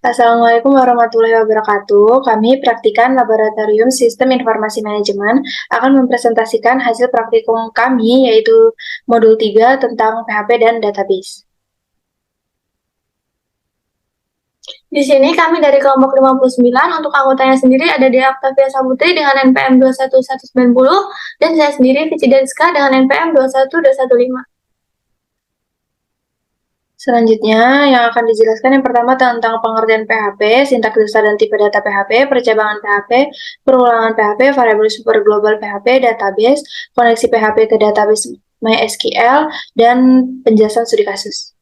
Assalamualaikum warahmatullahi wabarakatuh. Kami Praktikan Laboratorium Sistem Informasi Manajemen akan mempresentasikan hasil praktikum kami yaitu modul 3 tentang PHP dan database. Di sini kami dari kelompok 59, untuk anggotanya sendiri ada Dea Octavia Saputri dengan NPM 21190 dan saya sendiri Vici Dariska dengan NPM 21215. Selanjutnya, yang akan dijelaskan yang pertama tentang pengertian PHP, sintaks dasar dan tipe data PHP, percabangan PHP, perulangan PHP, variabel super global PHP, database, koneksi PHP ke database MySQL, dan penjelasan studi kasus.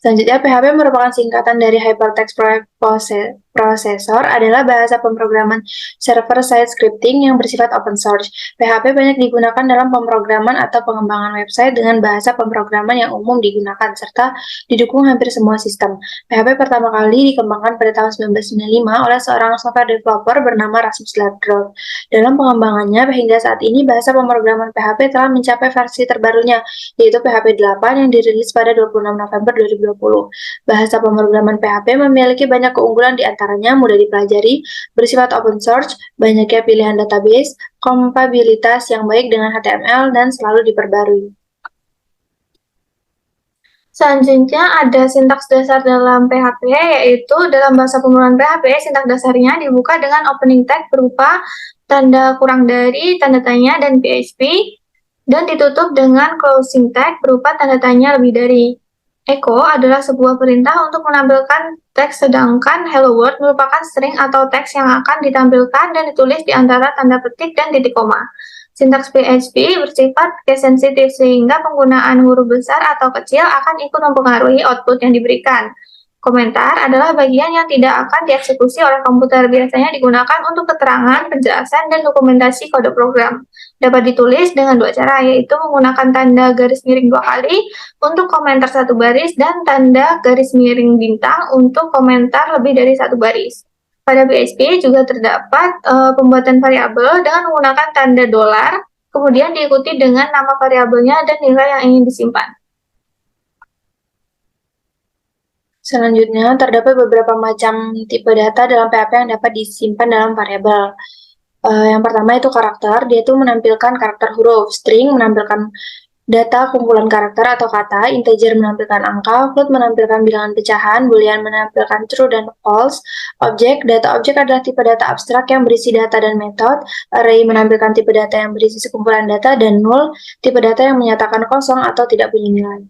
Selanjutnya, PHP merupakan singkatan dari Hypertext Processor, adalah bahasa pemrograman server-side scripting yang bersifat open source. PHP banyak digunakan dalam pemrograman atau pengembangan website dengan bahasa pemrograman yang umum digunakan, serta didukung hampir semua sistem. PHP pertama kali dikembangkan pada tahun 1995 oleh seorang software developer bernama Rasmus Lardroth. Dalam pengembangannya, hingga saat ini bahasa pemrograman PHP telah mencapai versi terbarunya, yaitu PHP 8 yang dirilis pada 26 November 2020. Bahasa pemrograman PHP memiliki banyak keunggulan, di antaranya mudah dipelajari, bersifat open source, banyaknya pilihan database, kompatibilitas yang baik dengan HTML, dan selalu diperbarui. Selanjutnya ada sintaks dasar dalam PHP, yaitu dalam bahasa pemrograman PHP, sintaks dasarnya dibuka dengan opening tag berupa tanda kurang dari, tanda tanya, dan PHP, dan ditutup dengan closing tag berupa tanda tanya lebih dari. Echo adalah sebuah perintah untuk menampilkan teks, sedangkan hello world merupakan string atau teks yang akan ditampilkan dan ditulis di antara tanda petik dan titik koma. Sintaks PHP bersifat case sensitif sehingga penggunaan huruf besar atau kecil akan ikut mempengaruhi output yang diberikan. Komentar adalah bagian yang tidak akan dieksekusi oleh komputer, biasanya digunakan untuk keterangan, penjelasan, dan dokumentasi kode program. Dapat ditulis dengan dua cara, yaitu menggunakan tanda garis miring 2 kali untuk komentar 1 baris dan tanda garis miring bintang untuk komentar lebih dari 1 baris. Pada PHP juga terdapat pembuatan variabel dengan menggunakan tanda $, kemudian diikuti dengan nama variabelnya dan nilai yang ingin disimpan. Selanjutnya, terdapat beberapa macam tipe data dalam PHP yang dapat disimpan dalam variabel. Yang pertama itu karakter, dia itu menampilkan karakter huruf, string menampilkan data kumpulan karakter atau kata, integer menampilkan angka, float menampilkan bilangan pecahan, boolean menampilkan true dan false, objek, data objek adalah tipe data abstrak yang berisi data dan metode, array menampilkan tipe data yang berisi sekumpulan data, dan null, tipe data yang menyatakan kosong atau tidak punya nilai.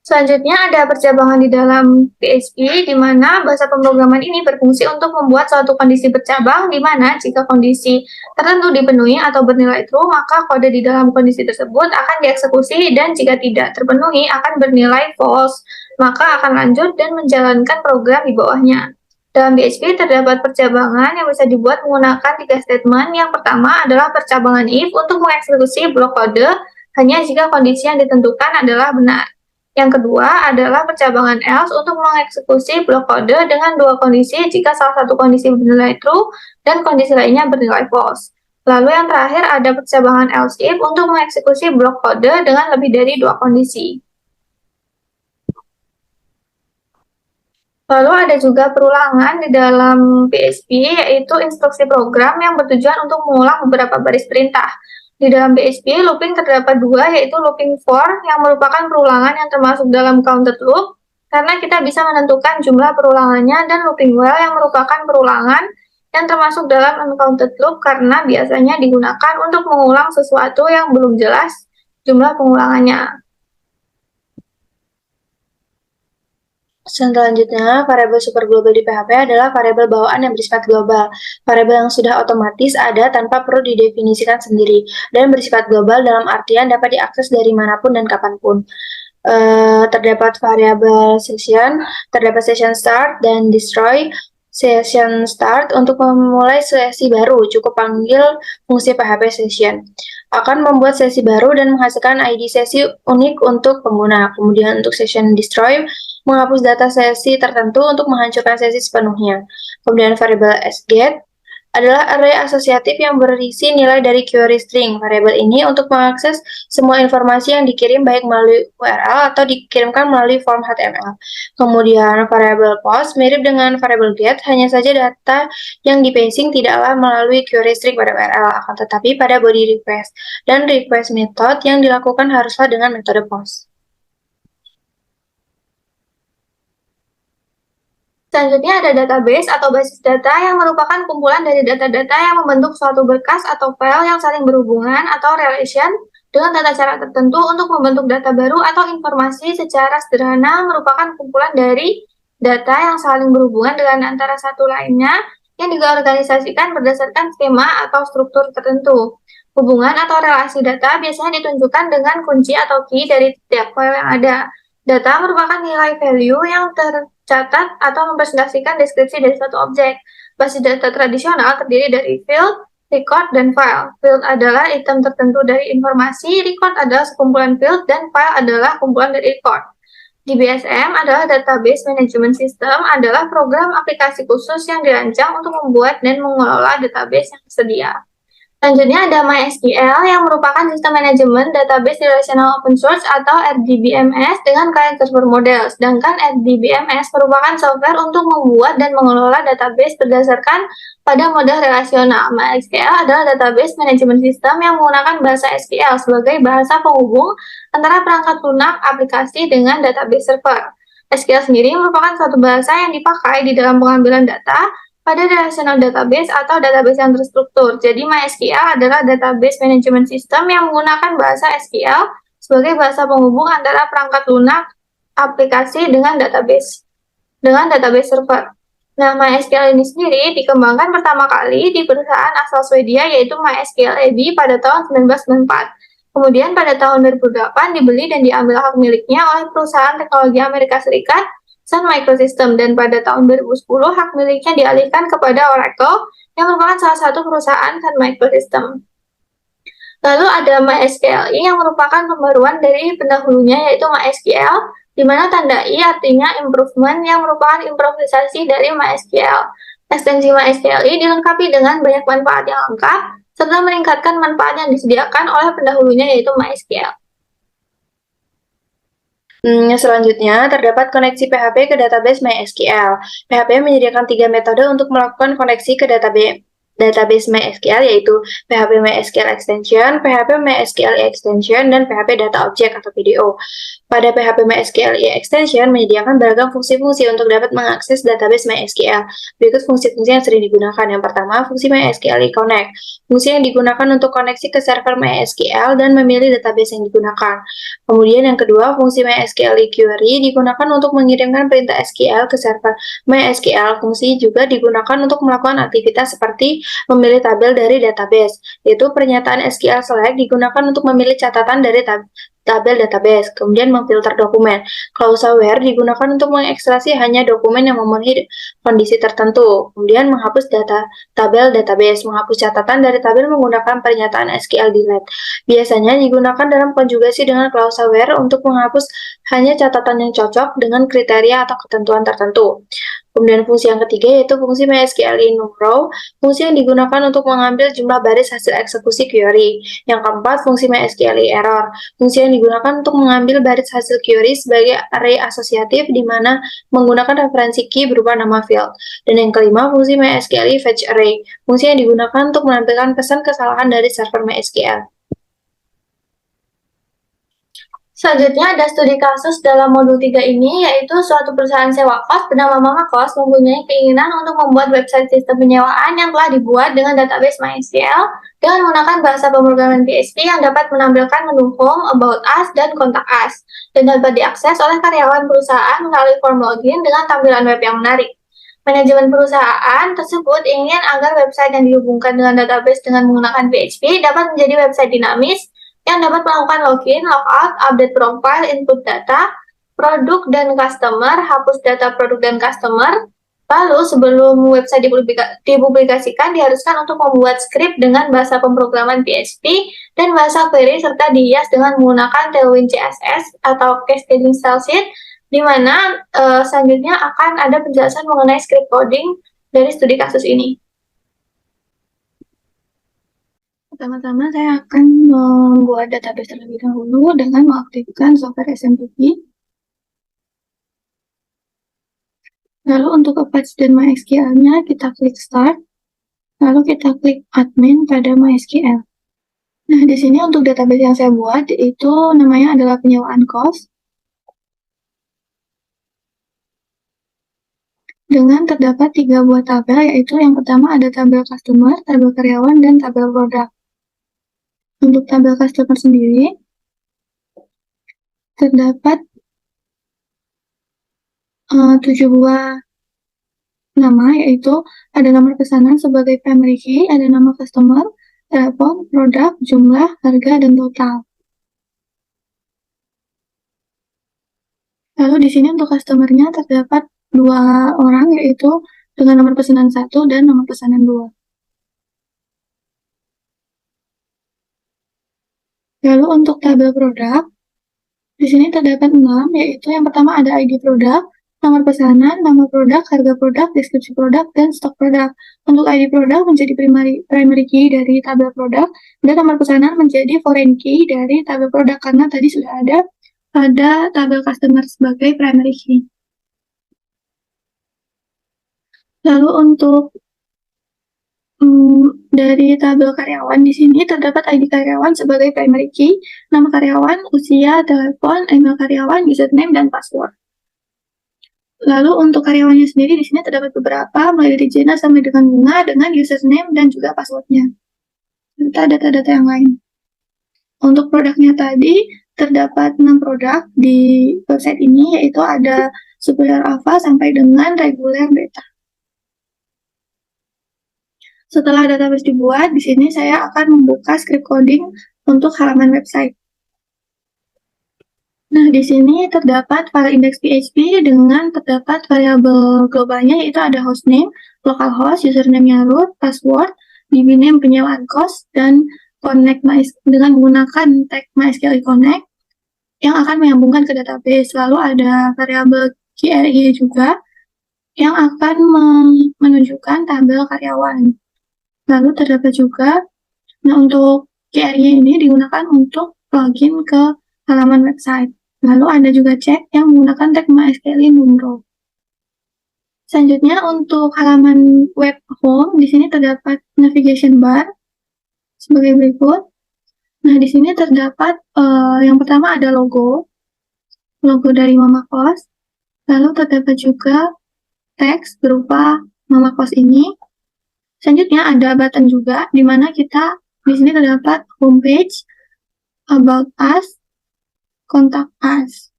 Selanjutnya ada percabangan di dalam PHP, di mana bahasa pemrograman ini berfungsi untuk membuat suatu kondisi bercabang, di mana jika kondisi tertentu dipenuhi atau bernilai true, maka kode di dalam kondisi tersebut akan dieksekusi, dan jika tidak terpenuhi akan bernilai false, maka akan lanjut dan menjalankan program di bawahnya. Dalam PHP terdapat percabangan yang bisa dibuat menggunakan 3 statement. Yang pertama adalah percabangan if untuk mengeksekusi blok kode hanya jika kondisi yang ditentukan adalah benar. Yang kedua adalah percabangan else untuk mengeksekusi blok kode dengan 2 kondisi jika salah satu kondisi bernilai true dan kondisi lainnya bernilai false. Lalu yang terakhir ada percabangan else if untuk mengeksekusi blok kode dengan lebih dari 2 kondisi. Lalu ada juga perulangan di dalam PHP, yaitu instruksi program yang bertujuan untuk mengulang beberapa baris perintah. Di dalam PHP, looping terdapat 2, yaitu looping for yang merupakan perulangan yang termasuk dalam counted loop, karena kita bisa menentukan jumlah perulangannya, dan looping while yang merupakan perulangan yang termasuk dalam uncounted loop karena biasanya digunakan untuk mengulang sesuatu yang belum jelas jumlah pengulangannya. Selanjutnya, variabel super global di PHP adalah variabel bawaan yang bersifat global. Variabel yang sudah otomatis ada tanpa perlu didefinisikan sendiri, dan bersifat global dalam artian dapat diakses dari manapun dan kapanpun. Terdapat variabel session, terdapat session start dan destroy. Session start untuk memulai sesi baru, cukup panggil fungsi PHP session. Akan membuat sesi baru dan menghasilkan ID sesi unik untuk pengguna. Kemudian untuk session destroy, menghapus data sesi tertentu untuk menghancurkan sesi sepenuhnya. Kemudian variabel sget adalah array asosiatif yang berisi nilai dari query string. Variabel ini untuk mengakses semua informasi yang dikirim baik melalui URL atau dikirimkan melalui form HTML. Kemudian variabel post mirip dengan variabel get, hanya saja data yang di-passing tidaklah melalui query string pada URL, akan tetapi pada body request. Dan request method yang dilakukan haruslah dengan metode post. Selanjutnya ada database atau basis data yang merupakan kumpulan dari data-data yang membentuk suatu berkas atau file yang saling berhubungan atau relation dengan tata cara tertentu untuk membentuk data baru atau informasi secara sederhana merupakan kumpulan dari data yang saling berhubungan dengan antara satu lainnya yang diorganisasikan berdasarkan skema atau struktur tertentu. Hubungan atau relasi data biasanya ditunjukkan dengan kunci atau key dari setiap file yang ada. Data merupakan nilai value yang tercatat atau mempresentasikan deskripsi dari suatu objek. Basis data tradisional terdiri dari field, record, dan file. Field adalah item tertentu dari informasi, record adalah sekumpulan field, dan file adalah kumpulan dari record. DBSM adalah Database Management System, adalah program aplikasi khusus yang dirancang untuk membuat dan mengelola database yang tersedia. Selanjutnya ada MySQL yang merupakan sistem manajemen database relational open source atau RDBMS dengan client server model. Sedangkan RDBMS merupakan software untuk membuat dan mengelola database berdasarkan pada model relasional. MySQL adalah database management system yang menggunakan bahasa SQL sebagai bahasa penghubung antara perangkat lunak aplikasi dengan database server. SQL sendiri merupakan suatu bahasa yang dipakai di dalam pengambilan data pada relational database atau database yang terstruktur. Jadi MySQL adalah database management system yang menggunakan bahasa SQL sebagai bahasa penghubung antara perangkat lunak aplikasi dengan database server. Nah, MySQL ini sendiri dikembangkan pertama kali di perusahaan asal Swedia yaitu MySQL AB pada tahun 1994. Kemudian pada tahun 2008 dibeli dan diambil hak miliknya oleh perusahaan teknologi Amerika Serikat Sun Microsystem, dan pada tahun 2010 hak miliknya dialihkan kepada Oracle yang merupakan salah satu perusahaan Sun Microsystem. Lalu ada MySQLi yang merupakan pembaruan dari pendahulunya yaitu MySQL, di mana tanda I artinya improvement yang merupakan improvisasi dari MySQL. Ekstensi MySQLi dilengkapi dengan banyak manfaat yang lengkap serta meningkatkan manfaat yang disediakan oleh pendahulunya yaitu MySQL. Selanjutnya, terdapat koneksi PHP ke database MySQL. PHP menyediakan 3 metode untuk melakukan koneksi ke database MySQL, yaitu PHP MySQL Extension, PHP MySQL Extension, dan PHP Data Object atau PDO. Pada PHP MySQL Extension menyediakan beragam fungsi-fungsi untuk dapat mengakses database MySQL. Berikut fungsi-fungsi yang sering digunakan. Yang pertama, fungsi MySQL Connect. Fungsi yang digunakan untuk koneksi ke server MySQL dan memilih database yang digunakan. Kemudian yang kedua, fungsi MySQL Query digunakan untuk mengirimkan perintah SQL ke server MySQL. Fungsi juga digunakan untuk melakukan aktivitas seperti memilih tabel dari database, yaitu pernyataan SQL select digunakan untuk memilih catatan dari tabel database, kemudian memfilter dokumen. Clausal where digunakan untuk mengekstraksi hanya dokumen yang memenuhi kondisi tertentu, kemudian menghapus tabel database, menghapus catatan dari tabel menggunakan pernyataan SQL delete. Biasanya digunakan dalam konjugasi dengan clausal where untuk menghapus hanya catatan yang cocok dengan kriteria atau ketentuan tertentu. Kemudian fungsi yang ketiga yaitu fungsi MySQL Numerow, fungsi yang digunakan untuk mengambil jumlah baris hasil eksekusi query. Yang keempat, fungsi MySQL Error, fungsi yang digunakan untuk mengambil baris hasil query sebagai array asosiatif di mana menggunakan referensi key berupa nama field. Dan yang kelima, fungsi MySQL Fetch Array, fungsi yang digunakan untuk menampilkan pesan kesalahan dari server MySQL. Selanjutnya ada studi kasus dalam modul 3 ini, yaitu suatu perusahaan sewa kos bernama Mama Kos mempunyai keinginan untuk membuat website sistem penyewaan yang telah dibuat dengan database MySQL dengan menggunakan bahasa pemrograman PHP yang dapat menampilkan menu home, about us, dan kontak us, dan dapat diakses oleh karyawan perusahaan melalui form login dengan tampilan web yang menarik. Manajemen perusahaan tersebut ingin agar website yang dihubungkan dengan database dengan menggunakan PHP dapat menjadi website dinamis yang dapat melakukan login, logout, update profile, input data, produk dan customer, hapus data produk dan customer. Lalu sebelum website dipublikasikan diharuskan untuk membuat script dengan bahasa pemrograman PHP dan bahasa query serta dihias dengan menggunakan Tailwind CSS atau Cascading Style Sheet, di mana selanjutnya akan ada penjelasan mengenai script coding dari studi kasus ini. Pertama-tama saya akan membuat database terlebih dahulu dengan mengaktifkan software SMTP. Lalu untuk Apache dan MySQL-nya kita klik Start, lalu kita klik Admin pada MySQL. Nah, di sini untuk database yang saya buat itu namanya adalah penyewaan cost. Dengan terdapat 3 buah tabel, yaitu yang pertama ada tabel customer, tabel karyawan, dan tabel produk. Untuk tabel customer sendiri, terdapat 7 buah nama, yaitu ada nomor pesanan sebagai primary key, ada nama customer, telepon, produk, jumlah, harga, dan total. Lalu di sini untuk customer-nya terdapat 2 orang, yaitu dengan nomor pesanan 1 dan nomor pesanan 2. Lalu untuk tabel produk, di sini terdapat 6, yaitu yang pertama ada ID produk, nomor pesanan, nama produk, harga produk, deskripsi produk, dan stok produk. Untuk ID produk menjadi primary key dari tabel produk, dan nomor pesanan menjadi foreign key dari tabel produk, karena tadi sudah ada pada tabel customer sebagai primary key. Lalu untuk dari tabel karyawan di sini terdapat ID karyawan sebagai primary key, nama karyawan, usia, telepon, email karyawan, username, dan password. Lalu untuk karyawannya sendiri di sini terdapat beberapa, mulai dari Jena sampai dengan Bunga dengan username dan juga passwordnya. Serta data-data yang lain. Untuk produknya tadi terdapat 6 produk di website ini, yaitu ada Superior Alpha sampai dengan reguler beta. Setelah database dibuat, di sini saya akan membuka script coding untuk halaman website. Nah, di sini terdapat file index.php dengan terdapat variabel globalnya, yaitu ada hostname, localhost, username-nya root, password, dbname penyewaan cost, dan connect dengan menggunakan tag MySQL connect yang akan menyambungkan ke database. Lalu ada variabel QRI juga yang akan menunjukkan tabel karyawan. Lalu terdapat juga, nah untuk QRI ini digunakan untuk login ke halaman website. Lalu ada juga cek yang menggunakan tag MySQL numero. Selanjutnya untuk halaman web home, di sini terdapat navigation bar sebagai berikut. Nah, di sini terdapat yang pertama ada logo dari Mama Kos. Lalu terdapat juga teks berupa Mama Kos ini. Selanjutnya ada button juga, di mana kita di sini terdapat homepage, about us, contact us,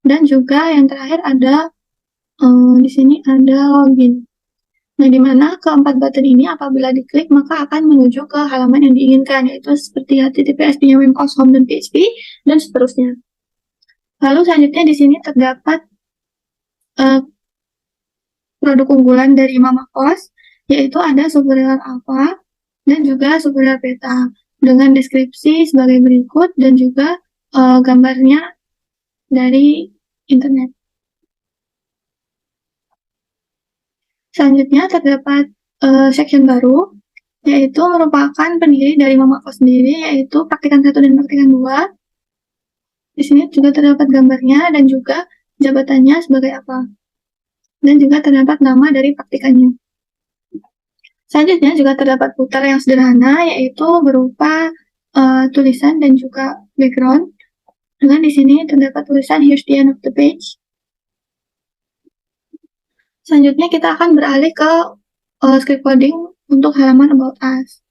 dan juga yang terakhir ada di sini ada login. Nah, di mana keempat button ini apabila diklik maka akan menuju ke halaman yang diinginkan, yaitu seperti https //home dan php dan seterusnya. Lalu selanjutnya di sini terdapat produk unggulan dari Mama Kos, yaitu ada Superior Alpha dan juga Superior Beta dengan deskripsi sebagai berikut dan juga gambarnya dari internet. Selanjutnya terdapat section baru, yaitu merupakan pendiri dari Mama Kos sendiri, yaitu praktikan 1 dan praktikan 2. Di sini juga terdapat gambarnya dan juga jabatannya sebagai apa. Dan juga terdapat nama dari praktikannya. Selanjutnya juga terdapat footer yang sederhana, yaitu berupa tulisan dan juga background. Dengan di sini terdapat tulisan here's the end of the page. Selanjutnya kita akan beralih ke script coding untuk halaman about us.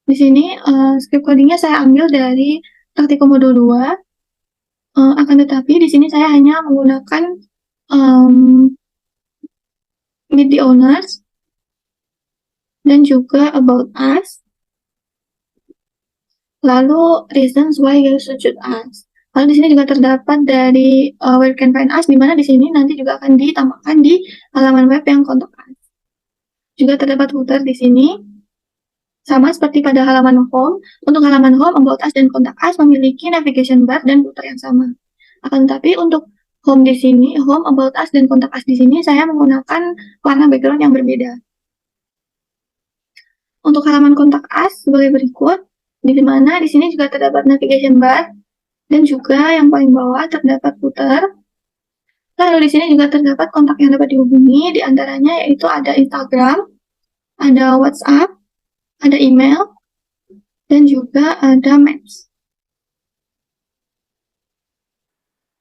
Di sini script codingnya saya ambil dari praktikum modul 2. Akan tetapi di sini saya hanya menggunakan meet the owners dan juga about us, lalu reasons why you should choose us. Lalu di sini juga terdapat dari where you can find us, di mana di sini nanti juga akan ditambahkan di halaman web yang contact us. Juga terdapat footer di sini, sama seperti pada halaman home. Untuk halaman home, about us dan contact us memiliki navigation bar dan footer yang sama. Akan tetapi untuk home di sini, home, about us dan contact us di sini saya menggunakan warna background yang berbeda. Untuk halaman kontak us sebagai berikut, di mana di sini juga terdapat navigation bar dan juga yang paling bawah terdapat footer. Lalu di sini juga terdapat kontak yang dapat dihubungi, di antaranya yaitu ada Instagram, ada WhatsApp, ada email, dan juga ada Maps.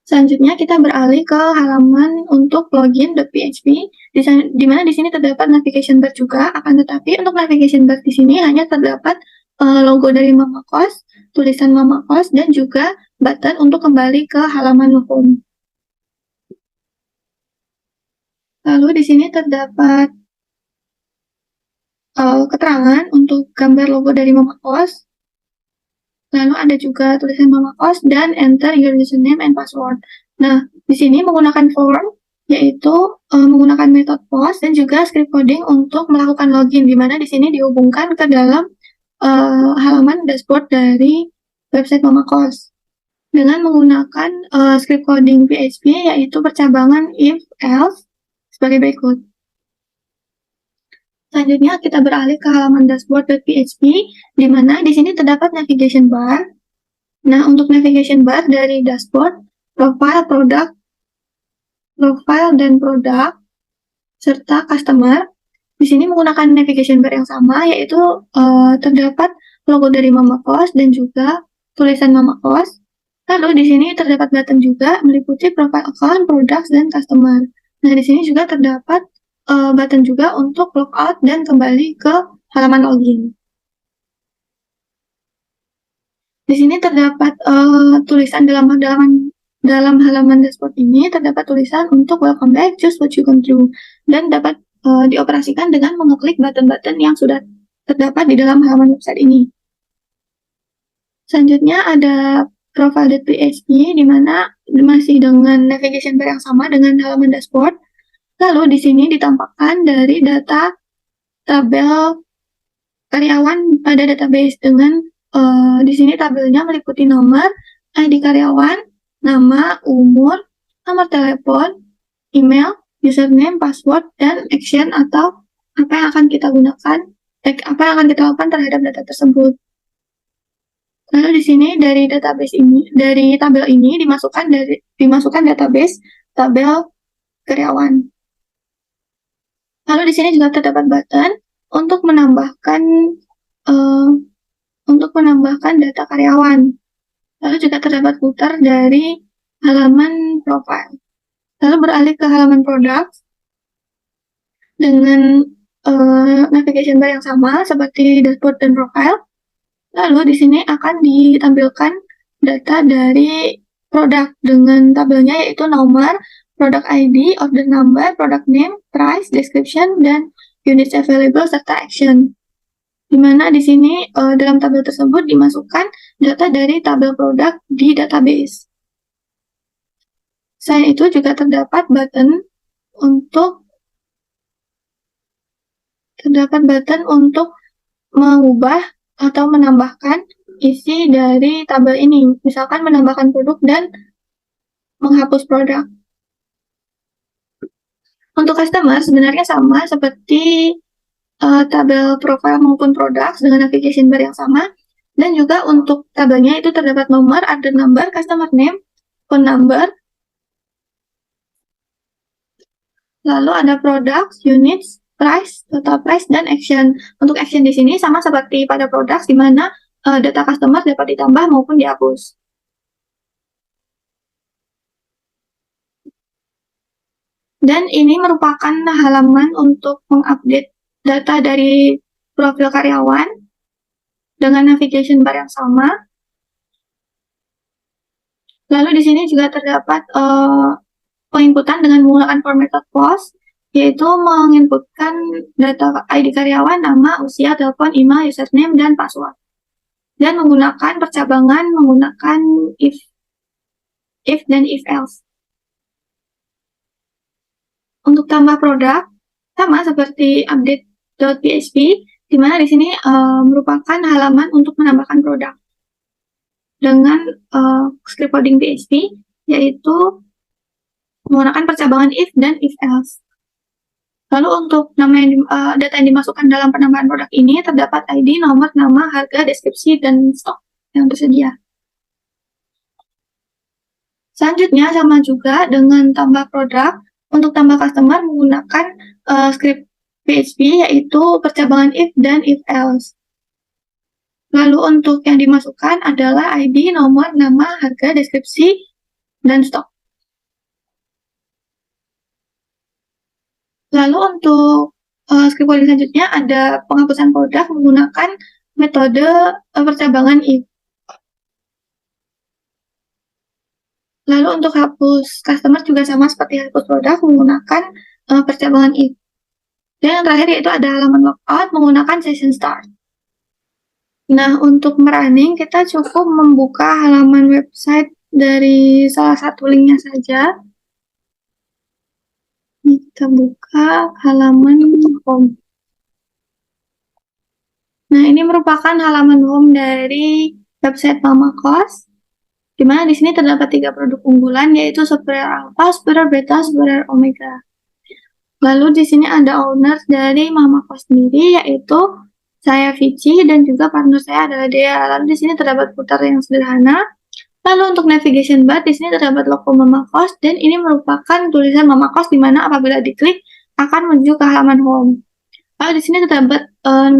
Selanjutnya kita beralih ke halaman untuk login.php, di mana di sini terdapat navigation bar juga, akan tetapi untuk navigation bar di sini hanya terdapat logo dari Mama Kos, tulisan Mama Kos, dan juga button untuk kembali ke halaman home. Lalu di sini terdapat keterangan untuk gambar logo dari Mama Kos. Lalu ada juga tulisan Mama Kos dan enter your username and password. Nah, di sini menggunakan form, yaitu menggunakan metode post dan juga script coding untuk melakukan login, di mana di sini dihubungkan ke dalam halaman dashboard dari website Mama Kos dengan menggunakan script coding PHP, yaitu percabangan if else sebagai berikut. Selanjutnya kita beralih ke halaman dashboard.php, di mana di sini terdapat navigation bar. Nah, untuk navigation bar dari dashboard, profile, dan produk, serta customer, di sini menggunakan navigation bar yang sama, yaitu terdapat logo dari Mama Kos dan juga tulisan Mama Kos. Lalu di sini terdapat button juga meliputi profile account, products, dan customer. Nah, di sini juga terdapat button juga untuk logout dan kembali ke halaman login. Di sini terdapat tulisan dalam halaman dashboard ini terdapat tulisan untuk welcome back, choose what you can do, dan dapat dioperasikan dengan mengeklik button-button yang sudah terdapat di dalam halaman website ini. Selanjutnya ada profile.php, di mana masih dengan navigation bar yang sama dengan halaman dashboard. Lalu di sini ditampakkan dari data tabel karyawan pada database dengan di sini tabelnya meliputi nomor, ID karyawan, nama, umur, nomor telepon, email, username, password, dan action atau apa yang akan kita lakukan terhadap data tersebut. Lalu di sini dari tabel ini dimasukkan database tabel karyawan. Lalu di sini juga terdapat button untuk menambahkan data karyawan. Lalu juga terdapat footer dari halaman profile. Lalu beralih ke halaman produk dengan navigation bar yang sama seperti dashboard dan profile. Lalu di sini akan ditampilkan data dari produk dengan tabelnya, yaitu nomor, product ID, order number, product name, price, description, dan units available serta action. Di mana di sini dalam tabel tersebut dimasukkan data dari tabel produk di database. Selain itu juga terdapat button untuk mengubah atau menambahkan isi dari tabel ini, misalkan menambahkan produk dan menghapus produk. Untuk customer sebenarnya sama seperti tabel profile maupun produk dengan navigation bar yang sama, dan juga untuk tabelnya itu terdapat nomor, order number, customer name, phone number, lalu ada products, units, price, total price, dan action. Untuk action di sini sama seperti pada products, di mana data customer dapat ditambah maupun dihapus. Dan ini merupakan halaman untuk mengupdate data dari profil karyawan dengan navigation bar yang sama. Lalu di sini juga terdapat penginputan dengan menggunakan formatted post, yaitu menginputkan data ID karyawan, nama, usia, telepon, email, username, dan password. Dan menggunakan percabangan menggunakan if dan if else. Untuk tambah produk, sama seperti update.php, di mana di sini merupakan halaman untuk menambahkan produk dengan script coding PHP, yaitu menggunakan percabangan if dan if else. Lalu untuk data yang dimasukkan dalam penambahan produk ini terdapat ID, nomor, nama, harga, deskripsi, dan stok yang tersedia. Selanjutnya sama juga dengan tambah produk, untuk tambah customer menggunakan script PHP yaitu percabangan if dan if else. Lalu untuk yang dimasukkan adalah ID, nomor, nama, harga, deskripsi, dan stok. Lalu untuk script coding selanjutnya ada penghapusan produk menggunakan metode percabangan if. Lalu untuk hapus customer juga sama seperti hapus produk menggunakan percabangan if. Dan yang terakhir yaitu ada halaman logout menggunakan session start. Nah, untuk merunning kita cukup membuka halaman website dari salah satu linknya saja. Kita buka halaman home. Nah, ini merupakan halaman home dari website Mama Kos, di mana di sini terdapat 3 produk unggulan, yaitu Superior Alpha, Superior Beta, Superior Omega. Lalu di sini ada owner dari Mama Kos sendiri, yaitu saya Vici dan juga partner saya adalah Dea. Lalu di sini terdapat putar yang sederhana. Lalu untuk navigation bar di sini terdapat logo Mama Kos dan ini merupakan tulisan Mama Kos di mana apabila diklik akan menuju ke halaman home. Lalu di sini terdapat 4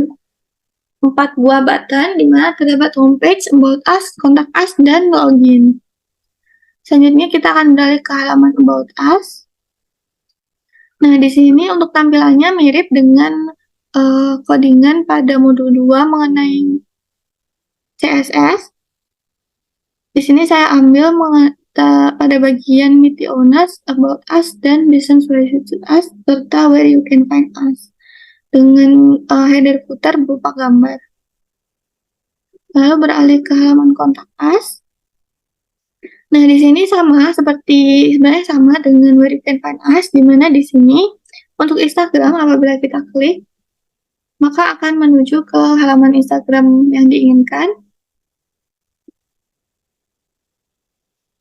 buah button di mana terdapat homepage, about us, contact us, dan login. Selanjutnya kita akan beralih ke halaman about us. Nah, di sini untuk tampilannya mirip dengan codingan pada modul 2 mengenai CSS. Di sini saya ambil pada bagian meet the owners, about us, dan business relationship us, serta where you can find us. Dengan header footer berupa gambar. Lalu beralih ke halaman kontak us. Nah, di sini sebenarnya sama dengan where you can find us, di mana di sini untuk Instagram apabila kita klik, maka akan menuju ke halaman Instagram yang diinginkan.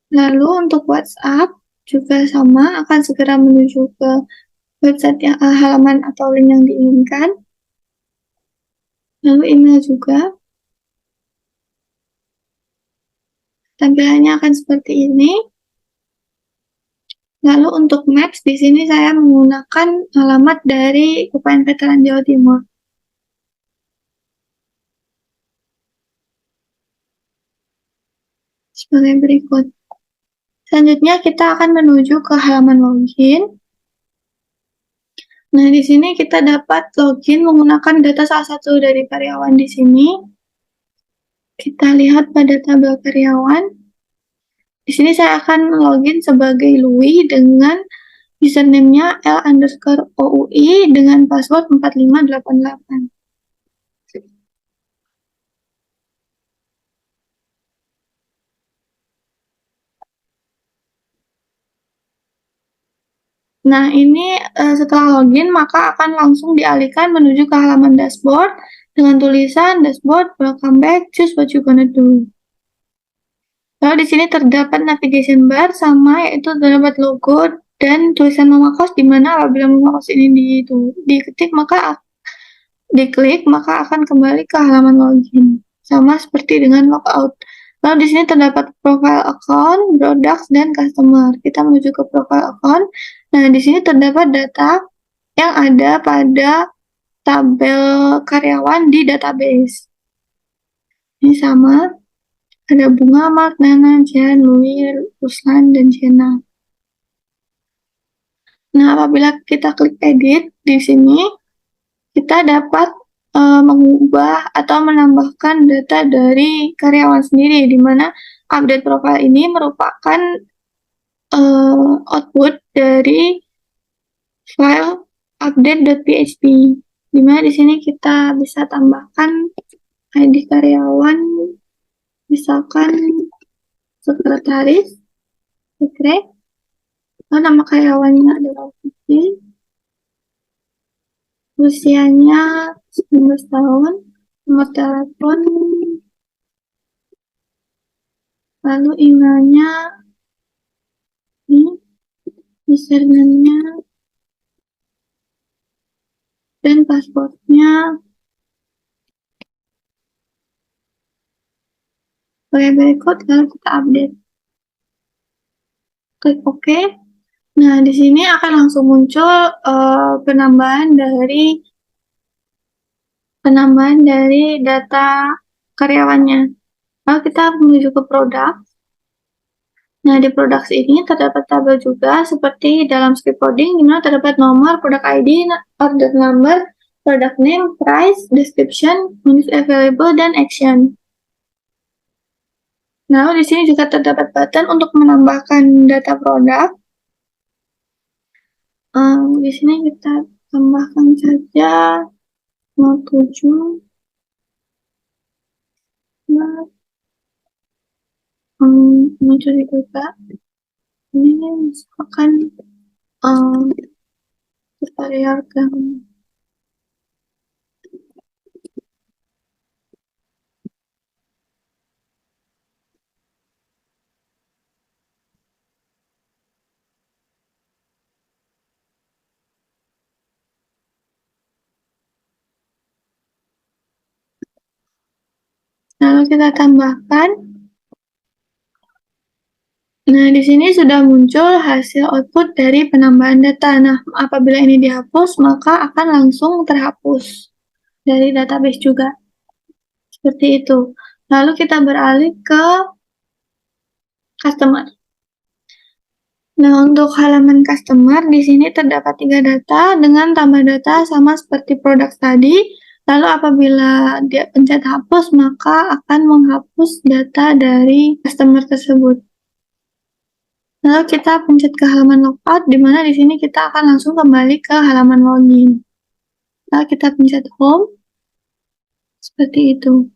Lalu untuk WhatsApp juga sama, akan segera menuju ke website halaman atau link yang diinginkan. Lalu email juga. Tampilannya akan seperti ini. Lalu untuk Maps, di sini saya menggunakan alamat dari UPN Veteran Jawa Timur. Sebagai berikut. Selanjutnya kita akan menuju ke halaman login. Nah, di sini kita dapat login menggunakan data salah satu dari karyawan di sini. Kita lihat pada tabel karyawan. Di sini saya akan login sebagai Louis dengan username-nya L_OUI dengan password 4588. Nah, ini setelah login maka akan langsung dialihkan menuju ke halaman dashboard dengan tulisan dashboard, welcome back, choose what you gonna do. Lalu di sini terdapat navigation bar sama, yaitu terdapat logo dan tulisan Mama Kos, di mana apabila Mama Kos ini diketik maka diklik maka akan kembali ke halaman login, sama seperti dengan logout. Lalu di sini terdapat profile account, products, dan customer. Kita menuju ke profile account. Nah, di sini terdapat data yang ada pada tabel karyawan di database. Ini sama. Ada Bunga, Mark, Nana, Jan, Louis, Ruslan, dan Jenna. Nah, apabila kita klik edit di sini, kita dapat mengubah atau menambahkan data dari karyawan sendiri, di mana update profile ini merupakan output dari file update.php, di mana di sini kita bisa tambahkan ID karyawan, misalkan sekretaris, sekret, lalu nama karyawannya adalah Vicky, usianya 19 tahun, nomor telepon, lalu emailnya, ini, username-nya, dashboard-nya. Oke, berikut lalu kita update. Klik OK. Nah, di sini akan langsung muncul penambahan dari data karyawannya. Lalu kita menuju ke produk. Nah, di produk ini terdapat tabel juga seperti dalam script coding, di mana terdapat nomor, product ID, order number, product name, price, description, unit available, dan action. Lalu di sini juga terdapat button untuk menambahkan data produk. Di sini kita tambahkan saja 07. Muncul juga. Ini misalkan tutorial gambar. Lalu kita tambahkan. Nah, di sini sudah muncul hasil output dari penambahan data. Nah, apabila ini dihapus, maka akan langsung terhapus dari database juga. Seperti itu. Lalu kita beralih ke customer. Nah, untuk halaman customer, di sini terdapat 3 data dengan tambah data sama seperti produk tadi. Lalu apabila dia pencet hapus, maka akan menghapus data dari customer tersebut. Lalu kita pencet ke halaman logout, di mana di sini kita akan langsung kembali ke halaman login. Lalu kita pencet home, seperti itu.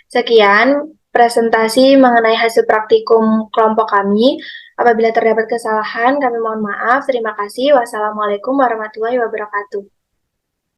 Sekian presentasi mengenai hasil praktikum kelompok kami. Apabila terdapat kesalahan, kami mohon maaf. Terima kasih. Wassalamualaikum warahmatullahi wabarakatuh.